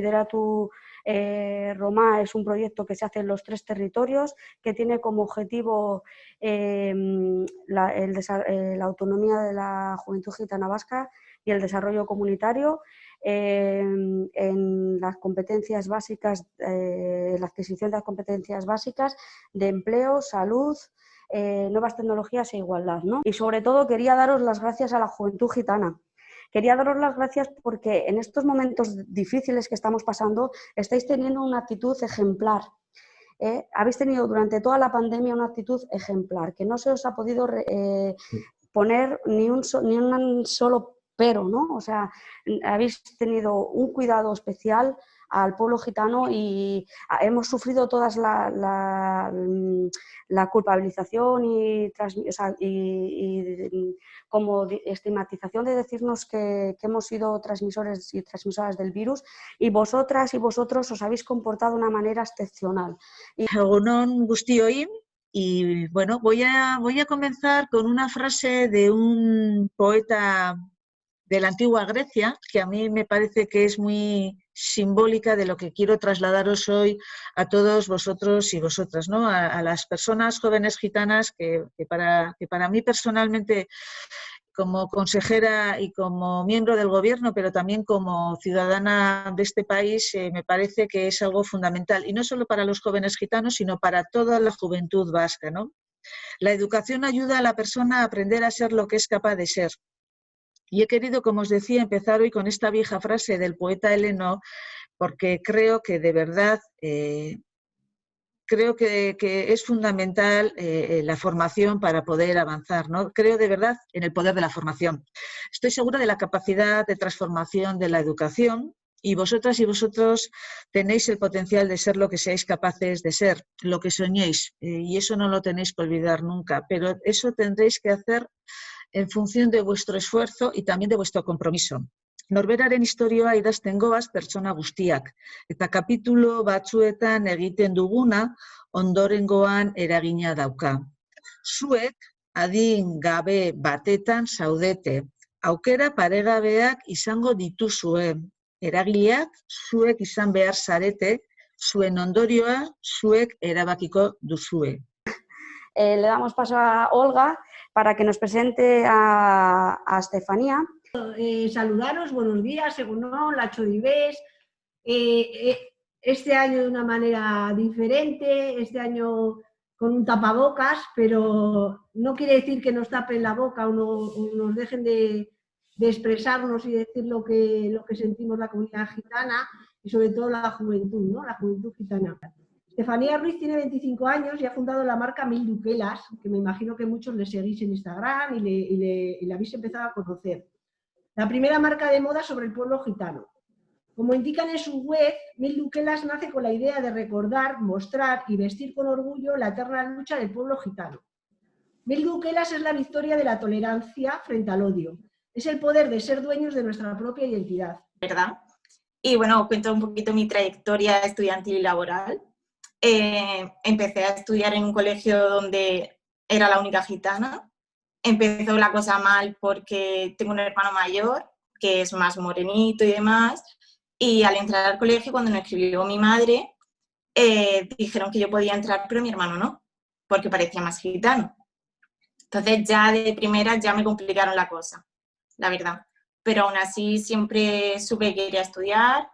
Bideratu Roma es un proyecto que se hace en los 3 territorios, que tiene como objetivo la autonomía de la juventud gitana vasca y el desarrollo comunitario en las competencias básicas, la adquisición de las competencias básicas de empleo, salud, nuevas tecnologías e igualdad, ¿no? Y sobre todo quería daros las gracias a la juventud gitana. Quería daros las gracias porque en estos momentos difíciles que estamos pasando estáis teniendo una actitud ejemplar. Habéis tenido durante toda la pandemia una actitud ejemplar, que no se os ha podido poner ni un solo pero, ¿no? O sea, habéis tenido un cuidado especial al pueblo gitano y hemos sufrido todas la culpabilización y como estigmatización de decirnos que hemos sido transmisores y transmisoras del virus, y vosotras y vosotros os habéis comportado de una manera excepcional. Egunon guztioi. Y bueno, voy a comenzar con una frase de un poeta de la antigua Grecia, que a mí me parece que es muy simbólica de lo que quiero trasladaros hoy a todos vosotros y vosotras, ¿no? A las personas jóvenes gitanas que para mí personalmente, como consejera y como miembro del gobierno, pero también como ciudadana de este país, me parece que es algo fundamental. Y no solo para los jóvenes gitanos, sino para toda la juventud vasca, ¿no? La educación ayuda a la persona a aprender a ser lo que es capaz de ser. Y he querido, como os decía, empezar hoy con esta vieja frase del poeta heleno, porque creo que de verdad creo que es fundamental la formación para poder avanzar, ¿no? Creo de verdad en el poder de la formación. Estoy segura de la capacidad de transformación de la educación y vosotras y vosotros tenéis el potencial de ser lo que seáis capaces de ser, lo que soñéis, y eso no lo tenéis que olvidar nunca, pero eso tendréis que hacer en función de vuestro esfuerzo y también de vuestro compromiso. Norberaren istorioa idazten goaz pertsona guztiak, eta kapitulo batzuetan egiten duguna ondorengoan eragina dauka. Zuek adin gabe batetan zaudete, aukera paregabeak izango dituzue, eragileak zuek izan behar zarete, zuen ondorioa zuek erabakiko duzue. Le damos paso a Olga para que nos presente a Estefanía. Saludaros, buenos días, según no, la Chodibés. Este año de una manera diferente, este año con un tapabocas, pero no quiere decir que nos tapen la boca o nos dejen de expresarnos y decir lo que sentimos la comunidad gitana y sobre todo la juventud, ¿no? La juventud gitana. Estefanía Ruiz tiene 25 años y ha fundado la marca Mil Duquelas, que me imagino que muchos le seguís en Instagram y le habéis empezado a conocer. La primera marca de moda sobre el pueblo gitano. Como indican en su web, Mil Duquelas nace con la idea de recordar, mostrar y vestir con orgullo la eterna lucha del pueblo gitano. Mil Duquelas es la victoria de la tolerancia frente al odio. Es el poder de ser dueños de nuestra propia identidad. ¿Verdad? Y bueno, cuento un poquito mi trayectoria estudiantil y laboral. Empecé a estudiar en un colegio donde era la única gitana. Empezó la cosa mal porque tengo un hermano mayor que es más morenito y demás, y al entrar al colegio, cuando me escribió mi madre, dijeron que yo podía entrar pero mi hermano no, porque parecía más gitano. Entonces ya de primera ya me complicaron la cosa, la verdad. Pero aún así siempre supe que quería estudiar.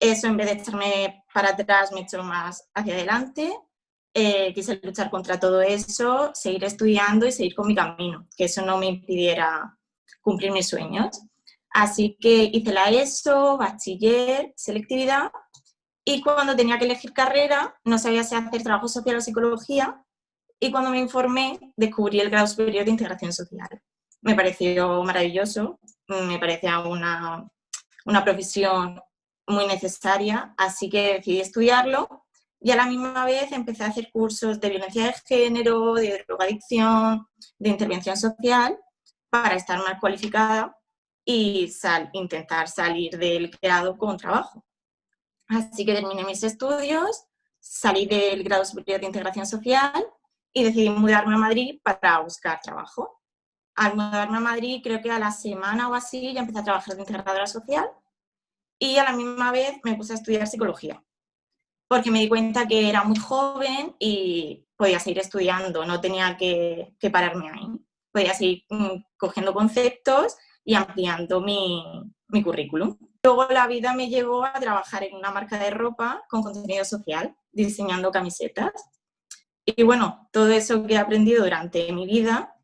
Eso, en vez de echarme para atrás, me echó más hacia adelante. Quise luchar contra todo eso, seguir estudiando y seguir con mi camino, que eso no me impidiera cumplir mis sueños. Así que hice la ESO, bachiller, selectividad, y cuando tenía que elegir carrera no sabía si hacer trabajo social o psicología, y cuando me informé descubrí el grado superior de integración social. Me pareció maravilloso, me parecía una profesión muy necesaria, así que decidí estudiarlo. Y a la misma vez empecé a hacer cursos de violencia de género, de drogadicción, de intervención social, para estar más cualificada y intentar salir del grado con trabajo. Así que terminé mis estudios, salí del grado superior de integración social y decidí mudarme a Madrid para buscar trabajo. Al mudarme a Madrid, creo que a la semana o así, ya empecé a trabajar de integradora social y a la misma vez me puse a estudiar psicología, porque me di cuenta que era muy joven y podía seguir estudiando, no tenía que pararme ahí. Podía seguir cogiendo conceptos y ampliando mi currículum. Luego la vida me llevó a trabajar en una marca de ropa con contenido social, diseñando camisetas. Y bueno, todo eso que he aprendido durante mi vida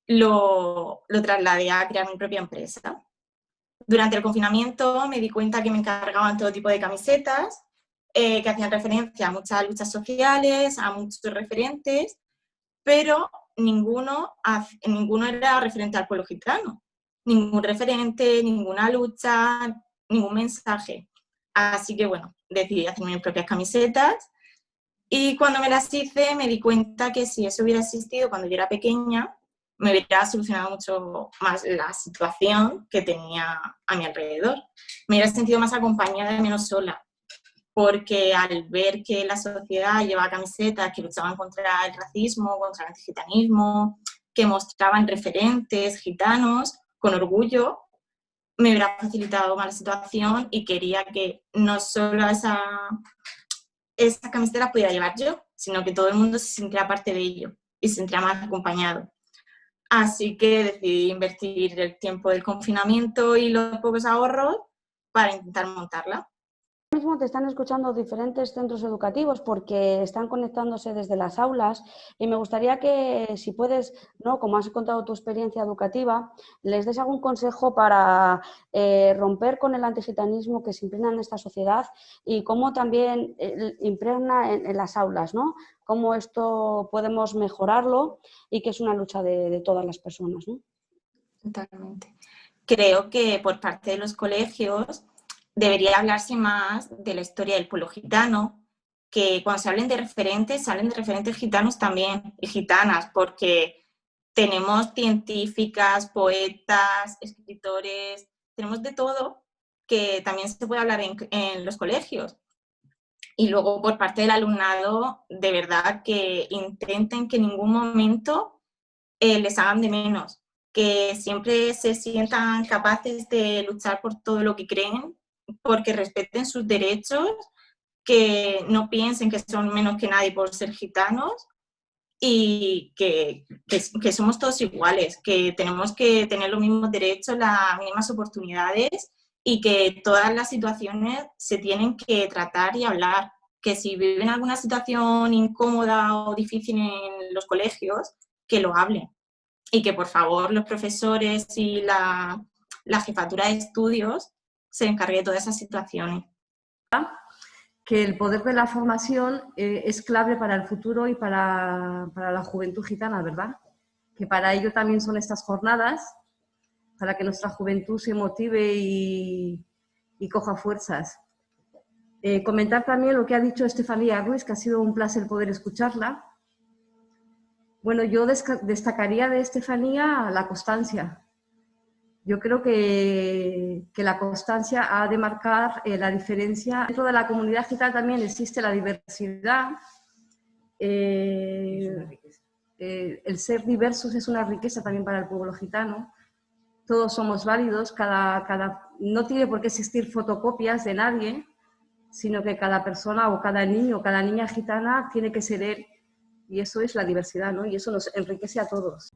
lo trasladé a crear mi propia empresa. Durante el confinamiento me di cuenta que me encargaban todo tipo de camisetas, que hacían referencia a muchas luchas sociales, a muchos referentes, pero ninguno era referente al pueblo gitano. Ningún referente, ninguna lucha, ningún mensaje. Así que bueno, decidí hacer mis propias camisetas y cuando me las hice me di cuenta que si eso hubiera existido cuando yo era pequeña, me hubiera solucionado mucho más la situación que tenía a mi alrededor. Me hubiera sentido más acompañada y menos sola, porque al ver que la sociedad llevaba camisetas que luchaban contra el racismo, contra el antigitanismo, que mostraban referentes gitanos con orgullo, me hubiera facilitado más la situación y quería que no solo esas camisetas las pudiera llevar yo, sino que todo el mundo se sintiera parte de ello y se sentiera más acompañado. Así que decidí invertir el tiempo del confinamiento y los pocos ahorros para intentar montarla. Ahora mismo te están escuchando diferentes centros educativos porque están conectándose desde las aulas y me gustaría que, si puedes, ¿no?, como has contado tu experiencia educativa, les des algún consejo para romper con el antigitanismo que se impregna en esta sociedad y cómo también impregna en las aulas, ¿no? Cómo esto podemos mejorarlo y que es una lucha de todas las personas, ¿no? Totalmente. Creo que por parte de los colegios debería hablarse más de la historia del pueblo gitano, que cuando se hablen de referentes gitanos también y gitanas, porque tenemos científicas, poetas, escritores, tenemos de todo que también se puede hablar en los colegios. Y luego por parte del alumnado, de verdad que intenten que en ningún momento les hagan de menos, que siempre se sientan capaces de luchar por todo lo que creen, porque respeten sus derechos, que no piensen que son menos que nadie por ser gitanos y que somos todos iguales, que tenemos que tener los mismos derechos, las mismas oportunidades y que todas las situaciones se tienen que tratar y hablar, que si viven alguna situación incómoda o difícil en los colegios, que lo hablen y que por favor los profesores y la jefatura de estudios se encargue de todas esas situaciones. Que el poder de la formación es clave para el futuro y para la juventud gitana, ¿verdad? Que para ello también son estas jornadas, para que nuestra juventud se motive y coja fuerzas. Comentar también lo que ha dicho Estefanía Ruiz, que ha sido un placer poder escucharla. Bueno, yo destacaría de Estefanía la constancia. Yo creo que la constancia ha de marcar la diferencia. Dentro de la comunidad gitana también existe la diversidad. El ser diversos es una riqueza también para el pueblo gitano. Todos somos válidos, no tiene por qué existir fotocopias de nadie, sino que cada persona o cada niño o cada niña gitana tiene que ser él. Y eso es la diversidad, ¿no? Y eso nos enriquece a todos.